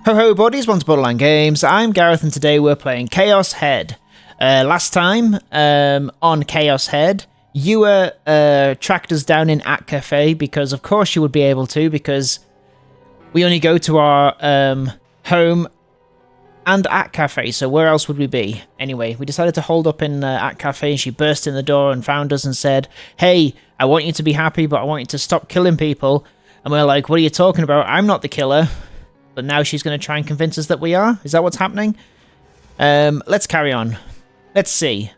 Ho ho buddies, welcome to Borderline Games. I'm Gareth and today we're playing Chaos Head. Last time, on Chaos Head, you tracked us down in At Cafe because of course you would be able to, because we only go to our home and At Cafe, so where else would we be? Anyway, we decided to hold up in At Cafe and she burst in the door and found us and said, "Hey, I want you to be happy, but I want you to stop killing people." And we're like, "What are you talking about? I'm not the killer." But now she's going to try and convince us that we are? Is that what's happening? Let's carry on. Let's see.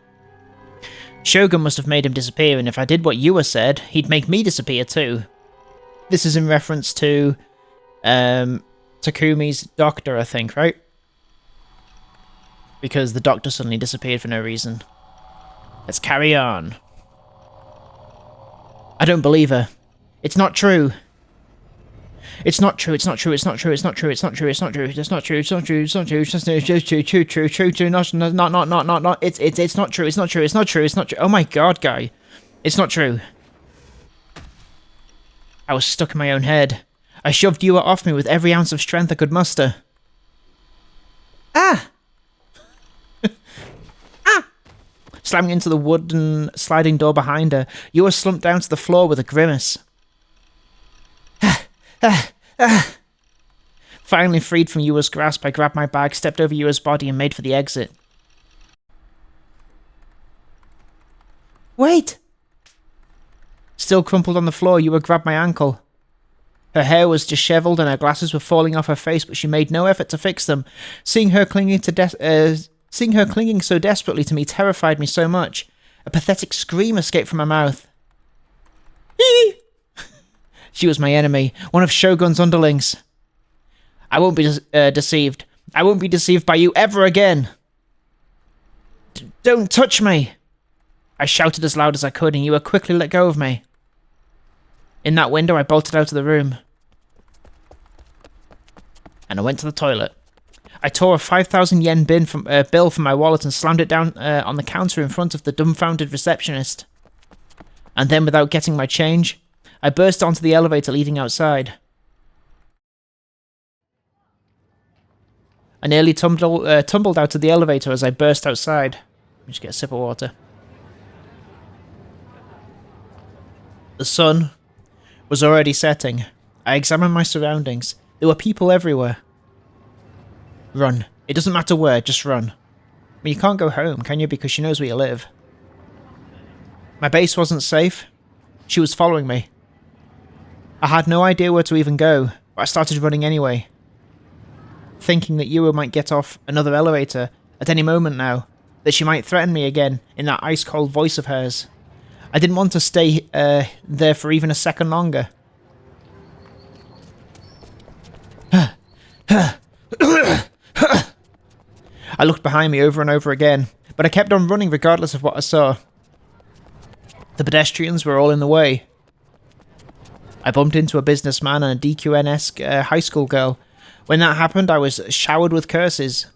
Shogun must have made him disappear, and if I did what Yua said, he'd make me disappear too. This is in reference to Takumi's doctor, I think, right? Because the doctor suddenly disappeared for no reason. Let's carry on. I don't believe her. It's not true. It's not true, it's not true, it's not true, it's not true, it's not true, it's not true, it's not true, it's not true, it's not true, it's not true, not, it's not true, it's not true, it's not true, it's not true. Oh my god, guy. It's not true. I was stuck in my own head. I shoved Yua off me with every ounce of strength I could muster. Ah! Ah! Slamming into the wooden sliding door behind her, Yua slumped down to the floor with a grimace. Finally freed from Yua's grasp, I grabbed my bag, stepped over Yua's body and made for the exit. Wait! Still crumpled on the floor, Yua grabbed my ankle. Her hair was disheveled and her glasses were falling off her face, but she made no effort to fix them. Seeing her clinging so desperately to me terrified me so much. A pathetic scream escaped from her mouth. Eee! She was my enemy, one of Shogun's underlings. I won't be deceived. I won't be deceived by you ever again. Don't touch me! I shouted as loud as I could, and Yua quickly let go of me. In that window, I bolted out of the room. And I went to the toilet. I tore a 5,000 yen bill from my wallet and slammed it down on the counter in front of the dumbfounded receptionist. And then, without getting my change, I burst onto the elevator leading outside. I nearly tumbled out of the elevator as I burst outside. Let me just get a sip of water. The sun was already setting. I examined my surroundings. There were people everywhere. Run. It doesn't matter where, just run. I mean, you can't go home, can you? Because she knows where you live. My base wasn't safe. She was following me. I had no idea where to even go, but I started running anyway. Thinking that Yua might get off another elevator at any moment now, that she might threaten me again in that ice-cold voice of hers. I didn't want to stay there for even a second longer. I looked behind me over and over again, but I kept on running regardless of what I saw. The pedestrians were all in the way. I bumped into a businessman and a DQN-esque high school girl. When that happened, I was showered with curses.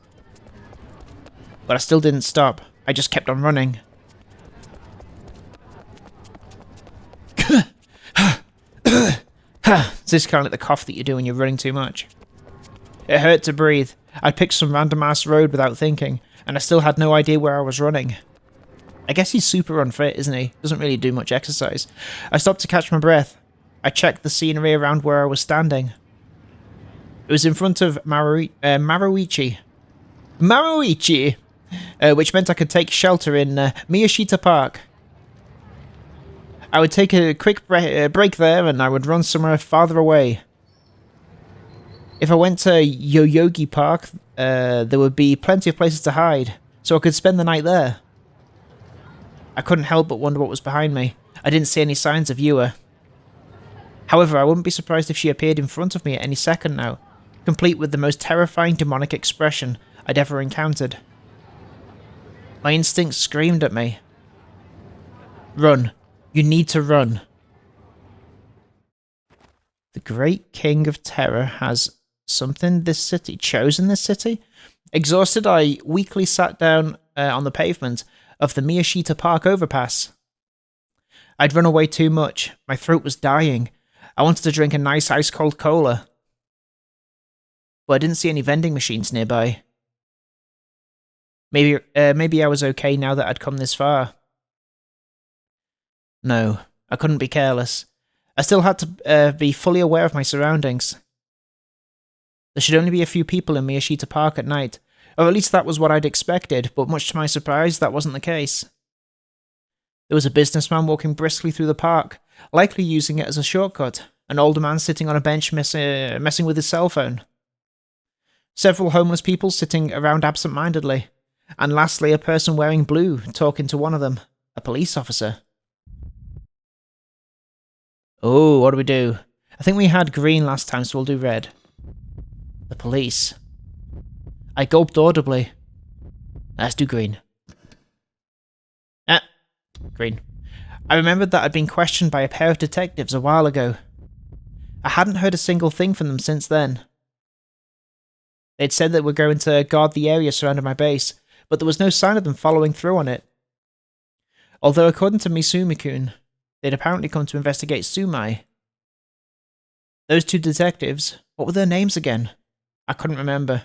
But I still didn't stop. I just kept on running. This is kind of like the cough that you do when you're running too much. It hurt to breathe. I picked some random-ass road without thinking, and I still had no idea where I was running. I guess he's super unfit, isn't he? Doesn't really do much exercise. I stopped to catch my breath. I checked the scenery around where I was standing. It was in front of Maruichi, which meant I could take shelter in Miyashita Park. I would take a quick break there and I would run somewhere farther away. If I went to Yoyogi Park, there would be plenty of places to hide, so I could spend the night there. I couldn't help but wonder what was behind me. I didn't see any signs of Yua. However, I wouldn't be surprised if she appeared in front of me at any second now, complete with the most terrifying demonic expression I'd ever encountered. My instincts screamed at me. Run. You need to run. The Great King of Terror has chosen this city? Exhausted, I weakly sat down on the pavement of the Miyashita Park overpass. I'd run away too much. My throat was dying. I wanted to drink a nice ice-cold cola. but I didn't see any vending machines nearby. Maybe I was okay now that I'd come this far. No, I couldn't be careless. I still had to be fully aware of my surroundings. There should only be a few people in Miyashita Park at night, or at least that was what I'd expected, but much to my surprise, that wasn't the case. There was a businessman walking briskly through the park, likely using it as a shortcut, an older man sitting on a bench messing with his cell phone. Several homeless people sitting around absent-mindedly, and lastly a person wearing blue talking to one of them, a police officer. Oh, what do we do? I think we had green last time, so we'll do red. The police. I gulped audibly. Let's do green. Green. I remembered that I'd been questioned by a pair of detectives a while ago. I hadn't heard a single thing from them since then. They'd said they were going to guard the area surrounding my base, but there was no sign of them following through on it. Although according to Misumi-kun, they'd apparently come to investigate Sumai. Those two detectives, what were their names again? I couldn't remember.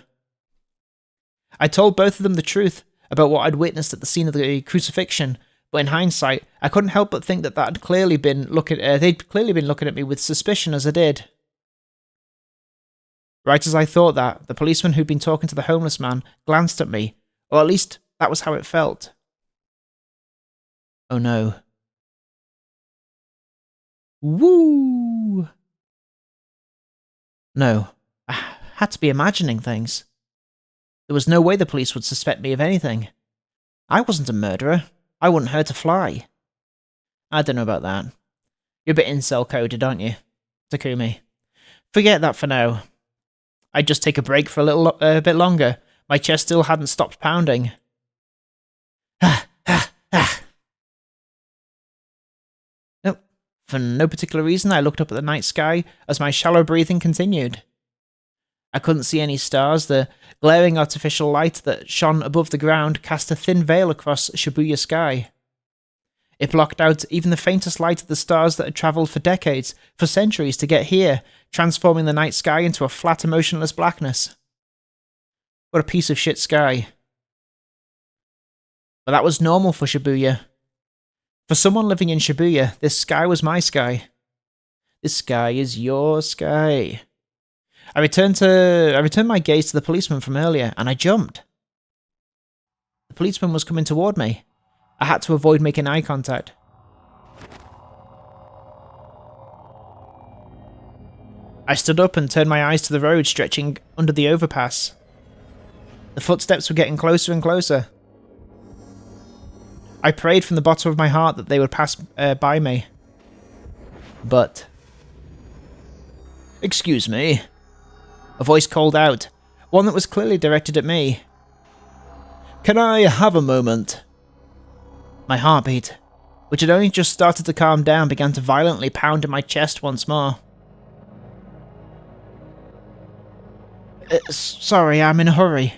I told both of them the truth about what I'd witnessed at the scene of the crucifixion, but in hindsight, I couldn't help but think that they'd clearly been looking at me with suspicion as I did. Right as I thought that, the policeman who'd been talking to the homeless man glanced at me, or at least that was how it felt. Oh no. Woo! No, I had to be imagining things. There was no way the police would suspect me of anything. I wasn't a murderer. I wouldn't hurt a fly. I don't know about that. You're a bit incel-coded, aren't you, Takumi? Forget that for now. I'd just take a break for a bit longer. My chest still hadn't stopped pounding. Nope. For no particular reason, I looked up at the night sky as my shallow breathing continued. I couldn't see any stars. The glaring artificial light that shone above the ground cast a thin veil across Shibuya sky. It blocked out even the faintest light of the stars that had travelled for decades, for centuries to get here, transforming the night sky into a flat, emotionless blackness. What a piece of shit sky. But that was normal for Shibuya. For someone living in Shibuya, this sky was my sky. This sky is your sky. I returned my gaze to the policeman from earlier, and I jumped. The policeman was coming toward me. I had to avoid making eye contact. I stood up and turned my eyes to the road stretching under the overpass. The footsteps were getting closer and closer. I prayed from the bottom of my heart that they would pass by me. But... Excuse me. A voice called out, one that was clearly directed at me. Can I have a moment? My heartbeat, which had only just started to calm down, began to violently pound in my chest once more. Sorry, I'm in a hurry.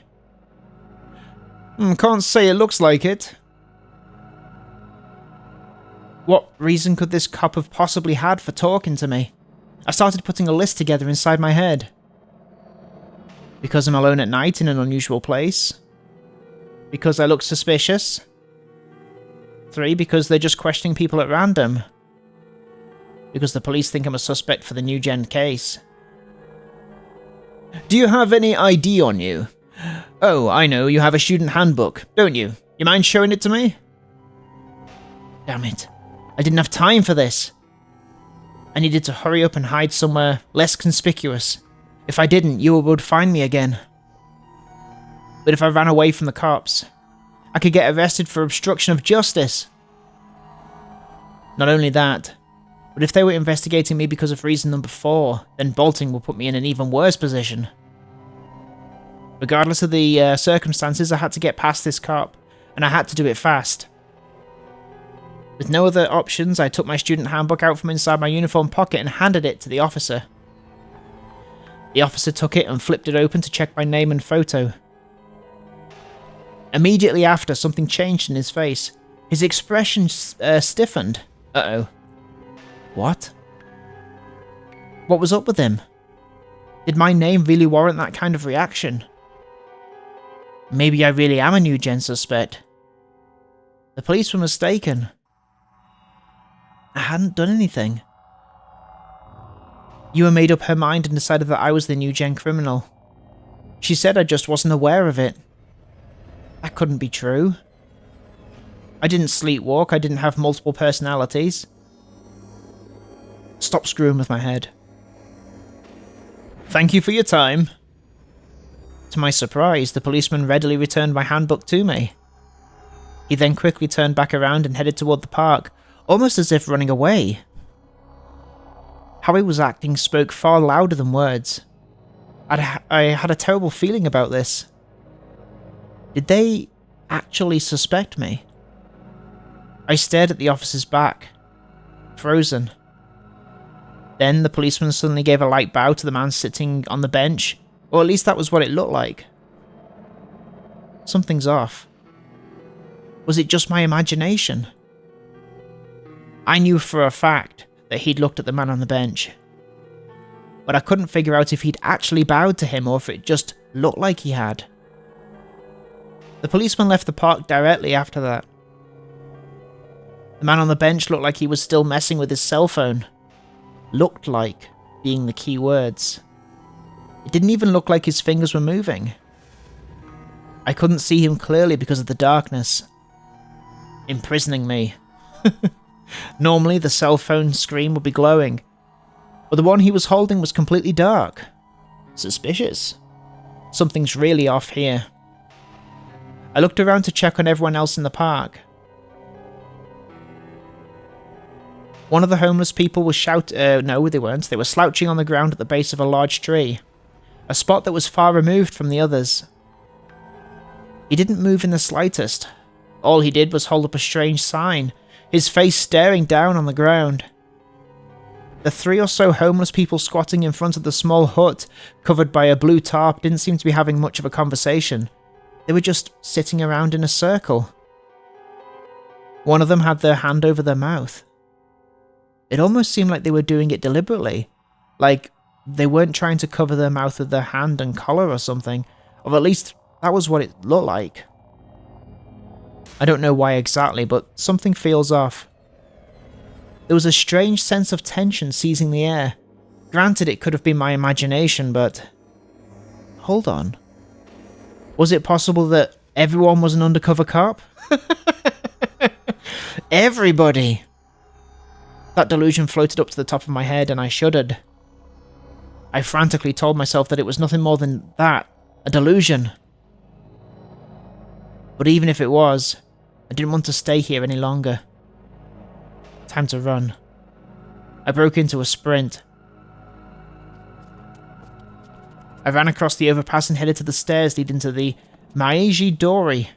Can't say it looks like it. What reason could this cop have possibly had for talking to me? I started putting a list together inside my head. Because I'm alone at night in an unusual place. Because I look suspicious. 3, because they're just questioning people at random. Because the police think I'm a suspect for the new gen case. Do you have any ID on you? Oh, I know, you have a student handbook, don't you? You mind showing it to me? Damn it. I didn't have time for this. I needed to hurry up and hide somewhere less conspicuous. If I didn't, you would find me again. But if I ran away from the cops, I could get arrested for obstruction of justice. Not only that, but if they were investigating me because of reason number 4, then bolting will put me in an even worse position. Regardless of the circumstances, I had to get past this cop, and I had to do it fast. With no other options, I took my student handbook out from inside my uniform pocket and handed it to the officer. The officer took it and flipped it open to check my name and photo. Immediately after, something changed in his face. His expression stiffened. Uh-oh. What? What was up with him? Did my name really warrant that kind of reaction? Maybe I really am a new gen suspect. The police were mistaken. I hadn't done anything. Yua made up her mind and decided that I was the new gen criminal. She said I just wasn't aware of it. That couldn't be true. I didn't sleepwalk, I didn't have multiple personalities. Stop screwing with my head. Thank you for your time. To my surprise, the policeman readily returned my handbook to me. He then quickly turned back around and headed toward the park, almost as if running away. How he was acting spoke far louder than words. I had a terrible feeling about this. Did they actually suspect me? I stared at the officer's back, frozen. Then the policeman suddenly gave a light bow to the man sitting on the bench, or at least that was what it looked like. Something's off. Was it just my imagination? I knew for a fact that he'd looked at the man on the bench, but I couldn't figure out if he'd actually bowed to him or if it just looked like he had. The policeman left the park directly after that. The man on the bench looked like he was still messing with his cell phone. Looked like being the key words. It didn't even look like his fingers were moving. I couldn't see him clearly because of the darkness. Imprisoning me. Normally the cell phone screen would be glowing, but the one he was holding was completely dark. Suspicious. Something's really off here. I looked around to check on everyone else in the park. One of the homeless people was no, they weren't. They were slouching on the ground at the base of a large tree, a spot that was far removed from the others. He didn't move in the slightest. All he did was hold up a strange sign, his face staring down on the ground. The 3 or so homeless people squatting in front of the small hut, covered by a blue tarp, didn't seem to be having much of a conversation. They were just sitting around in a circle. One of them had their hand over their mouth. It almost seemed like they were doing it deliberately, like they weren't trying to cover their mouth with their hand and collar or something, or at least that was what it looked like. I don't know why exactly, but something feels off. There was a strange sense of tension seizing the air. Granted, it could have been my imagination, but... Hold on. Was it possible that everyone was an undercover cop? Everybody! That delusion floated up to the top of my head and I shuddered. I frantically told myself that it was nothing more than that, a delusion. But even if it was, I didn't want to stay here any longer. Time to run. I broke into a sprint. I ran across the overpass and headed to the stairs leading to the Ayase Dory.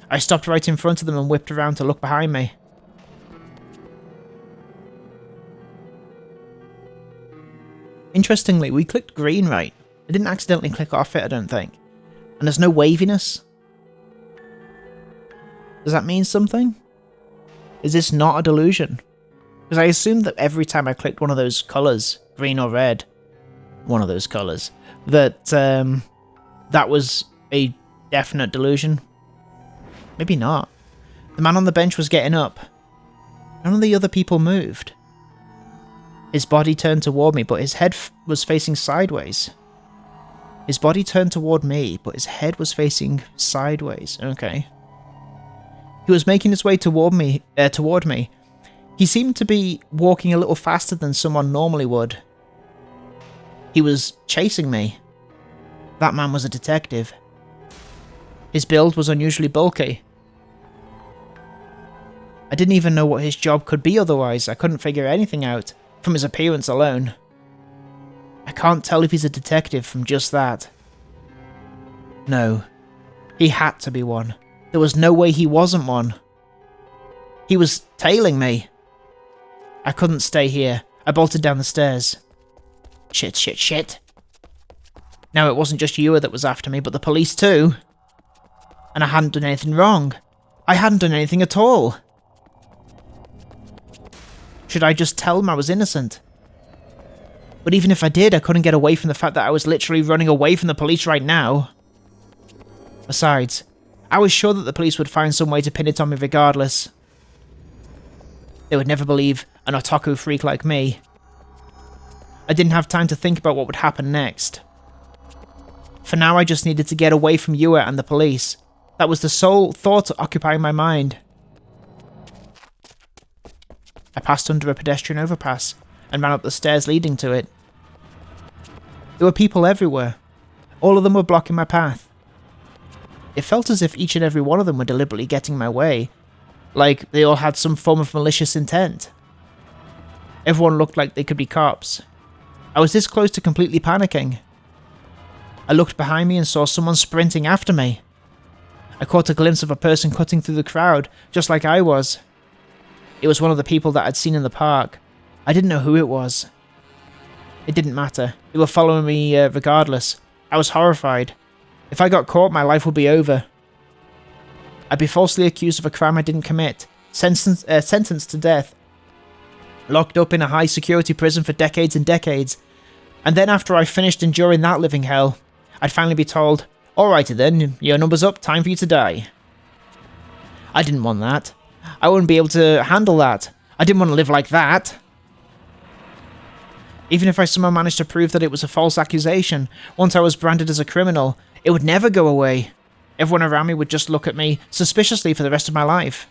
I stopped right in front of them and whipped around to look behind me. Interestingly, we clicked green right. I didn't accidentally click off it, I don't think. And there's no waviness. Does that mean something? Is this not a delusion? Because I assumed that every time I clicked one of those colours, green or red, one of those colours, that that was a definite delusion. Maybe not. The man on the bench was getting up. None of the other people moved. His body turned toward me, but his head was facing sideways. His body turned toward me, but his head was facing sideways. Okay. He was making his way toward me. He seemed to be walking a little faster than someone normally would. He was chasing me. That man was a detective. His build was unusually bulky. I didn't even know what his job could be otherwise. I couldn't figure anything out from his appearance alone. I can't tell if he's a detective from just that. No, he had to be one. There was no way he wasn't one. He was tailing me. I couldn't stay here. I bolted down the stairs. Shit. Now it wasn't just Yua that was after me, but the police too. And I hadn't done anything wrong. I hadn't done anything at all. Should I just tell them I was innocent? But even if I did, I couldn't get away from the fact that I was literally running away from the police right now. Besides, I was sure that the police would find some way to pin it on me regardless. They would never believe an otaku freak like me. I didn't have time to think about what would happen next. For now, I just needed to get away from Yua and the police. That was the sole thought occupying my mind. I passed under a pedestrian overpass and ran up the stairs leading to it. There were people everywhere. All of them were blocking my path. It felt as if each and every one of them were deliberately getting in my way, like they all had some form of malicious intent. Everyone looked like they could be cops. I was this close to completely panicking. I looked behind me and saw someone sprinting after me. I caught a glimpse of a person cutting through the crowd, just like I was. It was one of the people that I'd seen in the park. I didn't know who it was. It didn't matter. They were following me regardless. I was horrified. If I got caught, my life would be over. I'd be falsely accused of a crime I didn't commit, sentenced to death, locked up in a high-security prison for decades and decades, and then after I finished enduring that living hell, I'd finally be told, "Alrighty then, your number's up, time for you to die." I didn't want that. I wouldn't be able to handle that. I didn't want to live like that. Even if I somehow managed to prove that it was a false accusation, once I was branded as a criminal, it would never go away. Everyone around me would just look at me suspiciously for the rest of my life.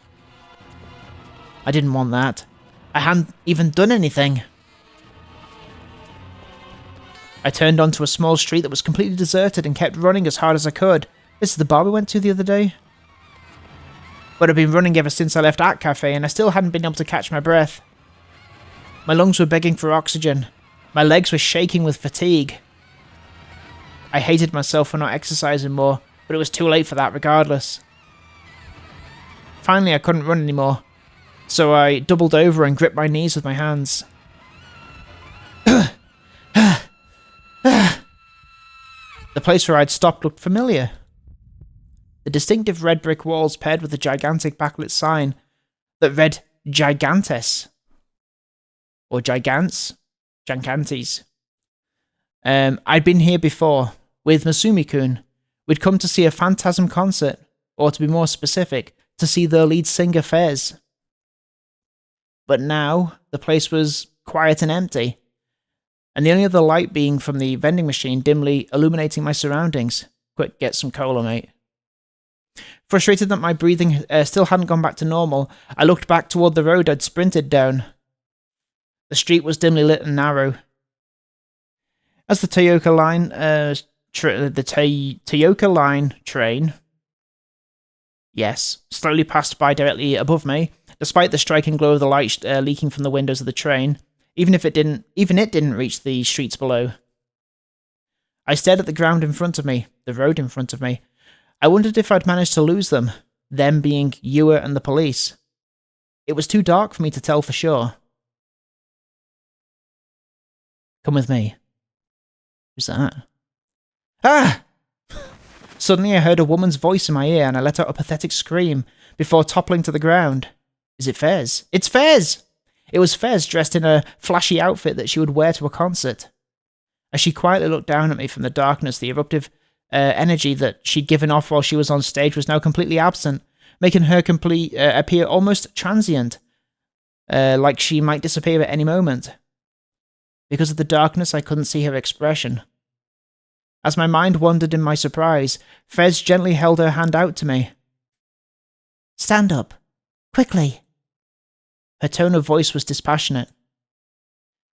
I didn't want that. I hadn't even done anything. I turned onto a small street that was completely deserted and kept running as hard as I could. This is the bar we went to the other day. But I'd been running ever since I left At Cafe and I still hadn't been able to catch my breath. My lungs were begging for oxygen. My legs were shaking with fatigue. I hated myself for not exercising more, but it was too late for that regardless. Finally, I couldn't run anymore, so I doubled over and gripped my knees with my hands. The place where I'd stopped looked familiar. The distinctive red brick walls paired with a gigantic backlit sign that read Gigantes. Or Gigants? Gigantes. I'd been here before, with Masumi-kun. We'd come to see a Phantasm concert, or to be more specific, to see their lead singer Fez. But now, the place was quiet and empty, and the only other light being from the vending machine dimly illuminating my surroundings. Quick, get some cola, mate. Frustrated that my breathing still hadn't gone back to normal, I looked back toward the road I'd sprinted down. The street was dimly lit and narrow. As the Toyota line train, yes, slowly passed by directly above me, despite the striking glow of the light leaking from the windows of the train, even it didn't reach the streets below. I stared at the ground in front of me, the road in front of me. I wondered if I'd managed to lose them being Yua and the police. It was too dark for me to tell for sure. Come with me. Who's that? Ah! Suddenly I heard a woman's voice in my ear and I let out a pathetic scream before toppling to the ground. Is it Fez? It's Fez! It was Fez dressed in a flashy outfit that she would wear to a concert. As she quietly looked down at me from the darkness, the eruptive energy that she'd given off while she was on stage was now completely absent, making her appear almost transient, like she might disappear at any moment. Because of the darkness, I couldn't see her expression. As my mind wandered in my surprise, Fez gently held her hand out to me. Stand up. Quickly. Her tone of voice was dispassionate.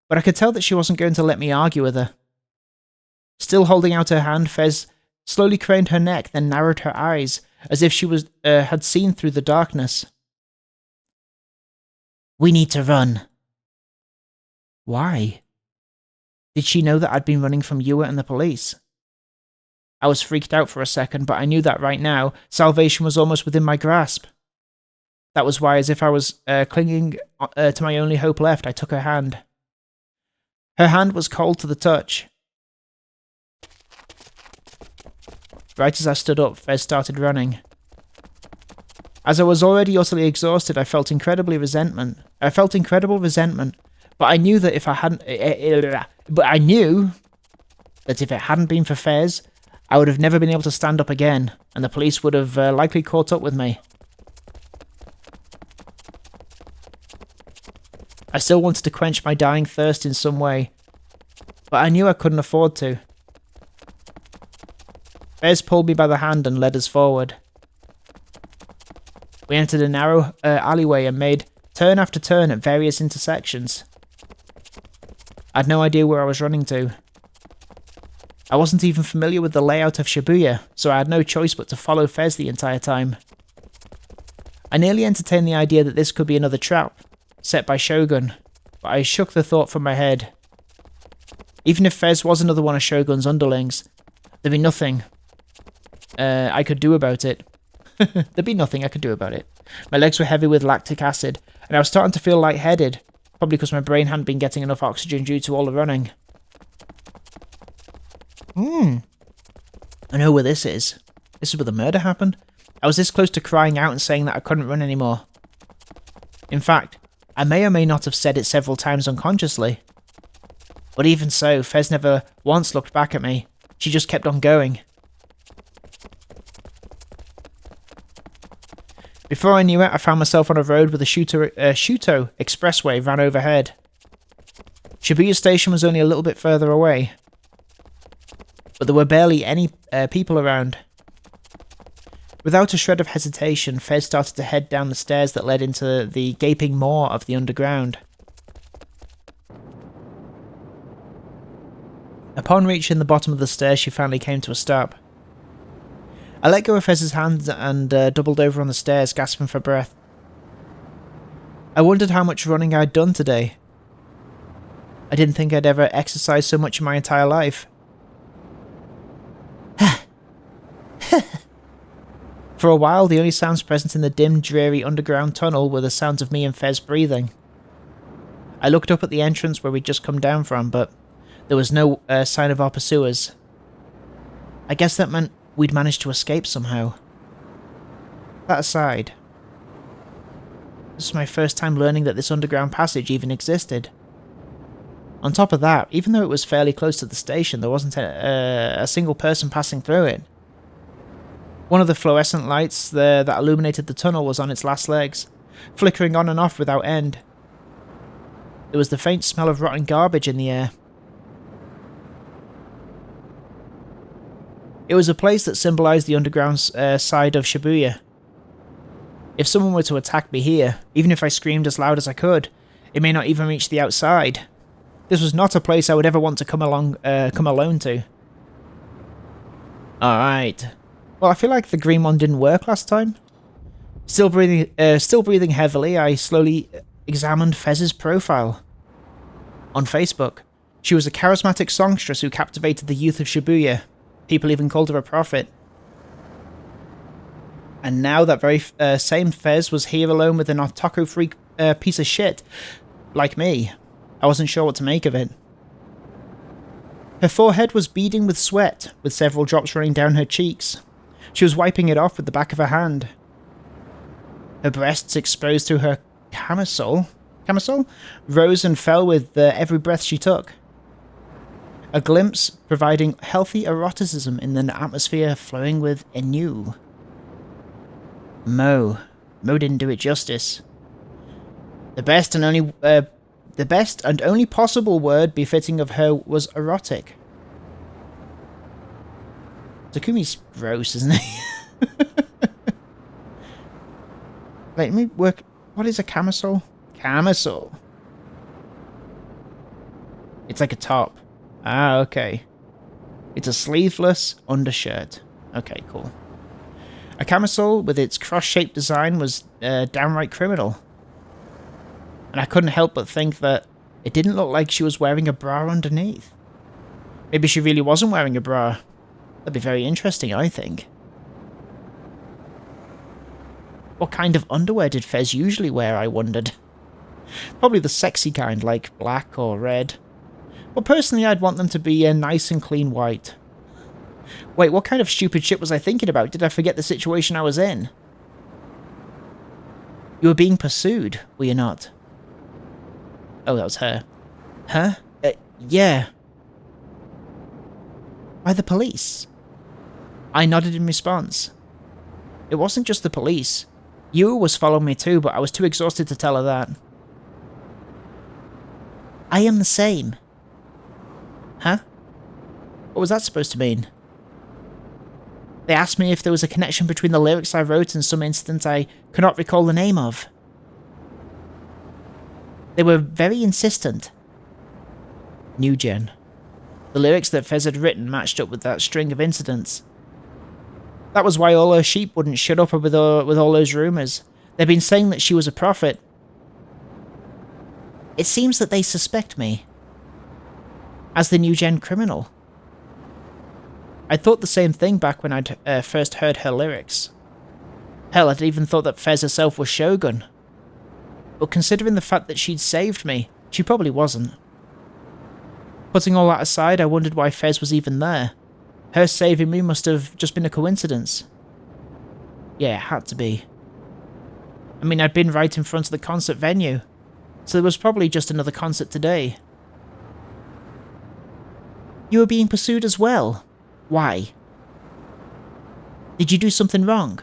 But I could tell that she wasn't going to let me argue with her. Still holding out her hand, Fez slowly craned her neck, then narrowed her eyes, as if she had seen through the darkness. We need to run. Why? Did she know that I'd been running from Yua and the police? I was freaked out for a second, but I knew that right now, salvation was almost within my grasp. That was why, as if I was clinging to my only hope left, I took her hand. Her hand was cold to the touch. Right as I stood up, Fez started running. As I was already utterly exhausted, I felt incredible resentment, But I knew that if I hadn't... But I knew that if it hadn't been for Fez, I would have never been able to stand up again, and the police would have likely caught up with me. I still wanted to quench my dying thirst in some way, but I knew I couldn't afford to. Fez pulled me by the hand and led us forward. We entered a narrow alleyway and made turn after turn at various intersections. I had no idea where I was running to. I wasn't even familiar with the layout of Shibuya, so I had no choice but to follow Fez the entire time. I nearly entertained the idea that this could be another trap, set by Shogun, but I shook the thought from my head. Even if Fez was another one of Shogun's underlings, there'd be nothing I could do about it. There'd be nothing I could do about it. My legs were heavy with lactic acid, and I was starting to feel lightheaded, probably because my brain hadn't been getting enough oxygen due to all the running. I know where this is. This is where the murder happened. I was this close to crying out and saying that I couldn't run anymore. In fact, I may or may not have said it several times unconsciously. But even so, Fez never once looked back at me. She just kept on going. Before I knew it, I found myself on a road with a Shuto expressway ran overhead. Shibuya Station was only a little bit further away, but there were barely any people around. Without a shred of hesitation, Fez started to head down the stairs that led into the gaping maw of the underground. Upon reaching the bottom of the stairs, she finally came to a stop. I let go of Fez's hand and doubled over on the stairs, gasping for breath. I wondered how much running I'd done today. I didn't think I'd ever exercised so much in my entire life. For a while, the only sounds present in the dim, dreary underground tunnel were the sounds of me and Fez breathing. I looked up at the entrance where we'd just come down from, but there was no sign of our pursuers. I guess that meant we'd managed to escape somehow. That aside, this was my first time learning that this underground passage even existed. On top of that, even though it was fairly close to the station, there wasn't a single person passing through it. One of the fluorescent lights that illuminated the tunnel was on its last legs, flickering on and off without end. There was the faint smell of rotten garbage in the air. It was a place that symbolized the underground side of Shibuya. If someone were to attack me here, even if I screamed as loud as I could, it may not even reach the outside. This was not a place I would ever want to come alone to. Alright. Well, I feel like the green one didn't work last time. Still breathing heavily, I slowly examined Fez's profile. On Facebook, she was a charismatic songstress who captivated the youth of Shibuya. People even called her a prophet. And now that very same Fez was here alone with an otaku freak piece of shit, like me. I wasn't sure what to make of it. Her forehead was beading with sweat, with several drops running down her cheeks. She was wiping it off with the back of her hand. Her breasts, exposed through her camisole, rose and fell with every breath she took. A glimpse providing healthy eroticism in the atmosphere flowing with ennui. Mo didn't do it justice. The best and only possible word befitting of her was erotic. Takumi's gross, isn't he? Let me work. What is a camisole? Camisole. It's like a top. Ah, okay. It's a sleeveless undershirt. Okay, cool. A camisole with its cross-shaped design was downright criminal. And I couldn't help but think that it didn't look like she was wearing a bra underneath. Maybe she really wasn't wearing a bra. That'd be very interesting, I think. What kind of underwear did Fez usually wear, I wondered. Probably the sexy kind, like black or red. But personally, I'd want them to be nice and clean white. Wait, what kind of stupid shit was I thinking about? Did I forget the situation I was in? You were being pursued, were you not? Oh, that was her. Huh? Yeah. By the police. I nodded in response. It wasn't just the police. Yua was following me too, but I was too exhausted to tell her that. I am the same. Huh? What was that supposed to mean? They asked me if there was a connection between the lyrics I wrote and some incident I cannot recall the name of. They were very insistent. New Gen. The lyrics that Fez had written matched up with that string of incidents. That was why all her sheep wouldn't shut up with all those rumours. They'd been saying that she was a prophet. It seems that they suspect me as the New Gen criminal. I thought the same thing back when I'd first heard her lyrics. Hell, I'd even thought that Fez herself was Shogun. But considering the fact that she'd saved me, she probably wasn't. Putting all that aside, I wondered why Fez was even there. Her saving me must have just been a coincidence. Yeah, it had to be. I mean, I'd been right in front of the concert venue, so there was probably just another concert today. You were being pursued as well. Why? Did you do something wrong?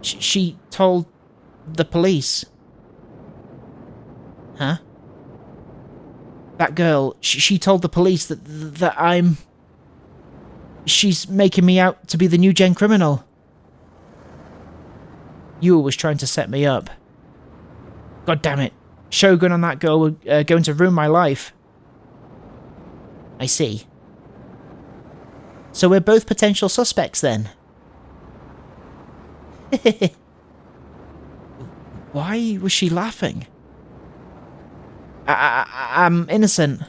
She told the police. Huh? That girl, she told the police that I'm... She's making me out to be the New Gen criminal. Yua was trying to set me up. God damn it. Shogun and that girl were going to ruin my life. I see. So we're both potential suspects then? Why was she laughing? I'm innocent.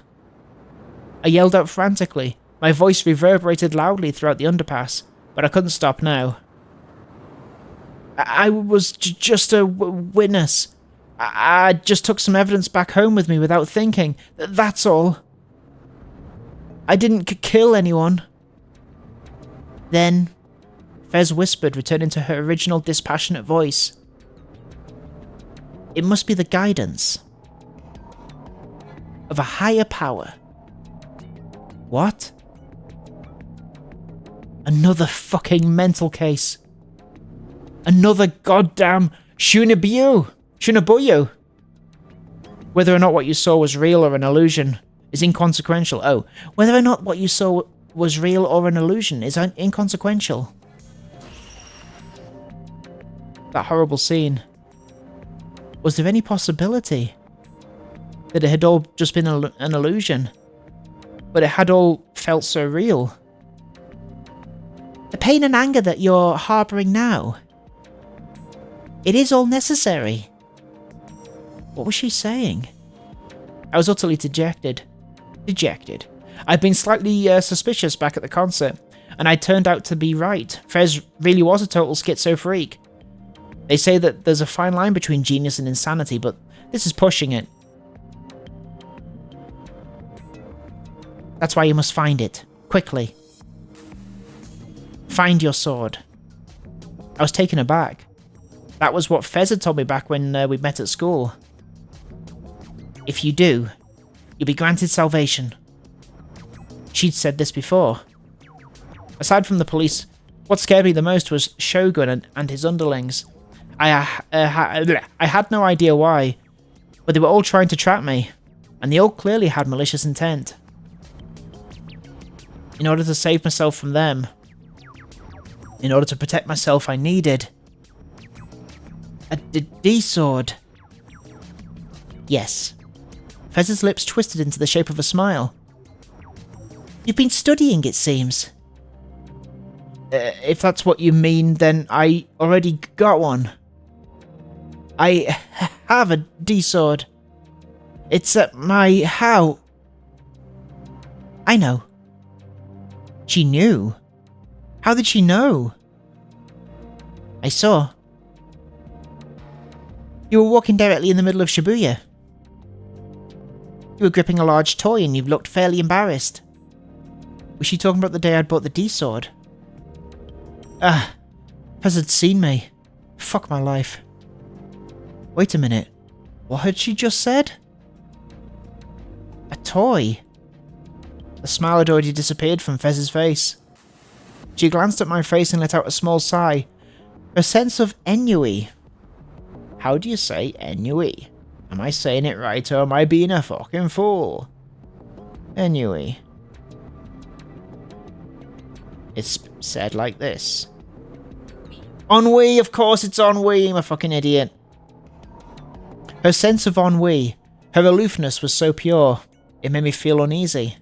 I yelled out frantically. My voice reverberated loudly throughout the underpass, but I couldn't stop now. I was just a witness. I just took some evidence back home with me without thinking. That's all. I didn't kill anyone. Then, Fez whispered, returning to her original dispassionate voice. It must be the guidance of a higher power. What? Another fucking mental case. Another goddamn Shunibuyu. Whether or not what you saw was real or an illusion is inconsequential. Oh, whether or not what you saw was real or an illusion is inconsequential. That horrible scene. Was there any possibility that it had all just been an illusion? But it had all felt so real. The pain and anger that you're harbouring now, it is all necessary. What was she saying? I was utterly dejected. I'd been slightly suspicious back at the concert, and I turned out to be right. Fez really was a total schizo freak. They say that there's a fine line between genius and insanity, but this is pushing it. That's why you must find it. Quickly. Find your sword. I was taken aback. That was what Fez had told me back when we met at school. If you do, you'll be granted salvation. She'd said this before. Aside from the police, what scared me the most was Shogun and his underlings. I had no idea why, but they were all trying to trap me, and they all clearly had malicious intent. In order to save myself from them, in order to protect myself, I needed a D-sword. Yes. Fez's lips twisted into the shape of a smile. You've been studying, it seems. If that's what you mean, then I already got one. I have a D-sword. It's at my house. I know. She knew. How did she know? I saw. You were walking directly in the middle of Shibuya. You were gripping a large toy and you looked fairly embarrassed. Was she talking about the day I'd bought the D-sword? Fez had seen me. Fuck my life. Wait a minute. What had she just said? A toy? The smile had already disappeared from Fez's face. She glanced at my face and let out a small sigh. Her sense of ennui. How do you say ennui? Am I saying it right or am I being a fucking fool? Ennui. It's said like this. Ennui, of course it's ennui, I'm a fucking idiot. Her sense of ennui, her aloofness was so pure, it made me feel uneasy.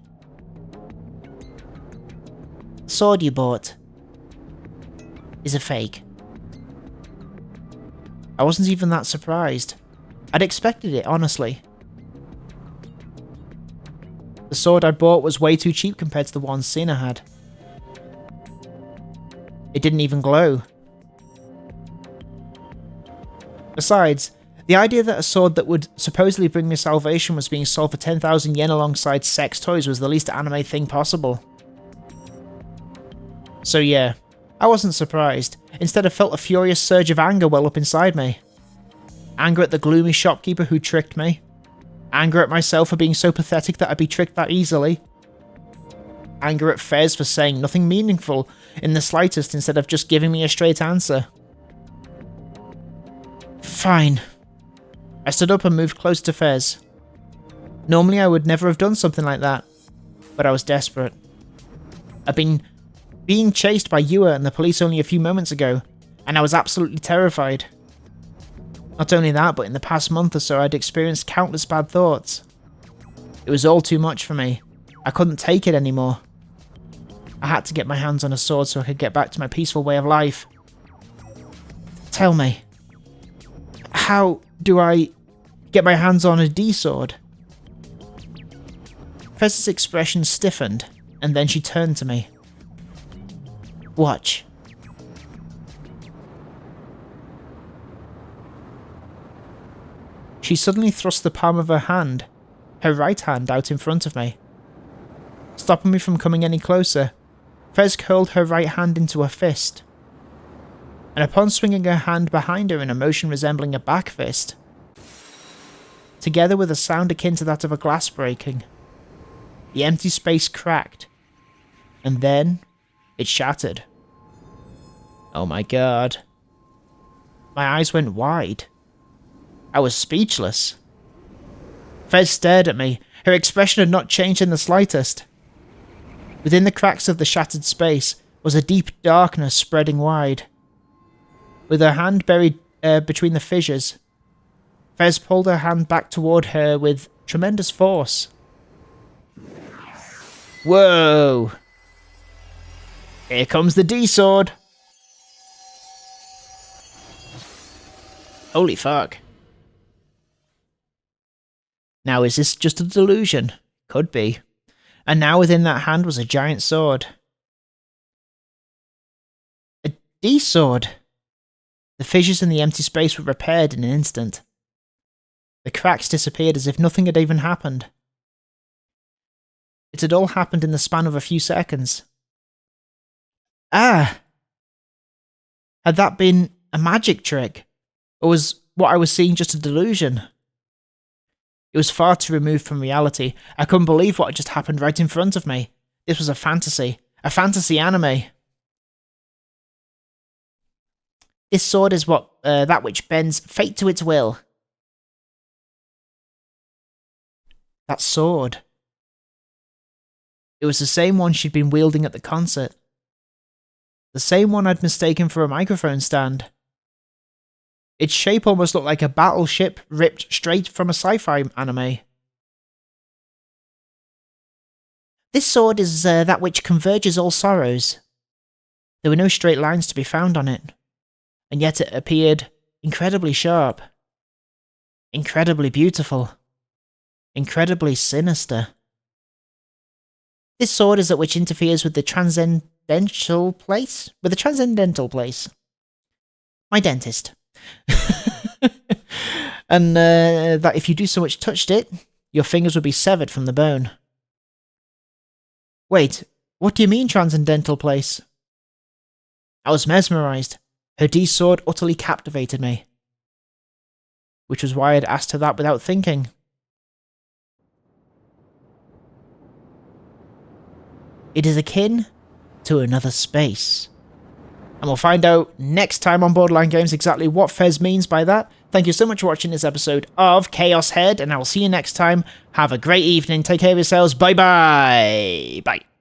The sword you bought is a fake. I wasn't even that surprised. I'd expected it, honestly. The sword I bought was way too cheap compared to the one Cena had. It didn't even glow. Besides, the idea that a sword that would supposedly bring me salvation was being sold for 10,000 yen alongside sex toys was the least anime thing possible. So yeah, I wasn't surprised. Instead I felt a furious surge of anger well up inside me. Anger at the gloomy shopkeeper who tricked me. Anger at myself for being so pathetic that I'd be tricked that easily. Anger at Fez for saying nothing meaningful in the slightest instead of just giving me a straight answer. Fine. I stood up and moved close to Fez. Normally I would never have done something like that, but I was desperate. I'd been being chased by Yua and the police only a few moments ago, and I was absolutely terrified. Not only that, but in the past month or so I'd experienced countless bad thoughts. It was all too much for me. I couldn't take it anymore. I had to get my hands on a sword so I could get back to my peaceful way of life. Tell me, how do I get my hands on a D-sword? Fez's expression stiffened, and then she turned to me. Watch. She suddenly thrust the palm of her hand, her right hand, out in front of me. Stopping me from coming any closer, Fez curled her right hand into a fist. And upon swinging her hand behind her in a motion resembling a back fist, together with a sound akin to that of a glass breaking, the empty space cracked, and then it shattered. Oh my god. My eyes went wide. I was speechless. Fez stared at me. Her expression had not changed in the slightest. Within the cracks of the shattered space was a deep darkness spreading wide. With her hand buried between the fissures, Fez pulled her hand back toward her with tremendous force. Whoa! Here comes the D-sword! Holy fuck. Now is this just a delusion? Could be. And now within that hand was a giant sword. A D-sword! The fissures in the empty space were repaired in an instant. The cracks disappeared as if nothing had even happened. It had all happened in the span of a few seconds. Ah! Had that been a magic trick? Or was what I was seeing just a delusion? It was far too removed from reality. I couldn't believe what had just happened right in front of me. This was a fantasy anime. This sword is that which bends fate to its will. That sword. It was the same one she'd been wielding at the concert. The same one I'd mistaken for a microphone stand. Its shape almost looked like a battleship ripped straight from a sci-fi anime. This sword is that which converges all sorrows. There were no straight lines to be found on it, and yet it appeared incredibly sharp, incredibly beautiful, incredibly sinister. This sword is that which interferes with the transcendental place? My dentist. And that if you do so much touched it, your fingers would be severed from the bone. Wait, what do you mean transcendental place? I was mesmerised. Her D-sword utterly captivated me. Which was why I'd asked her that without thinking. it is akin to another space. And we'll find out next time on Borderline Games exactly what Fez means by that. Thank you so much for watching this episode of Chaos Head, and I will see you next time. Have a great evening. Take care of yourselves. Bye-bye. Bye.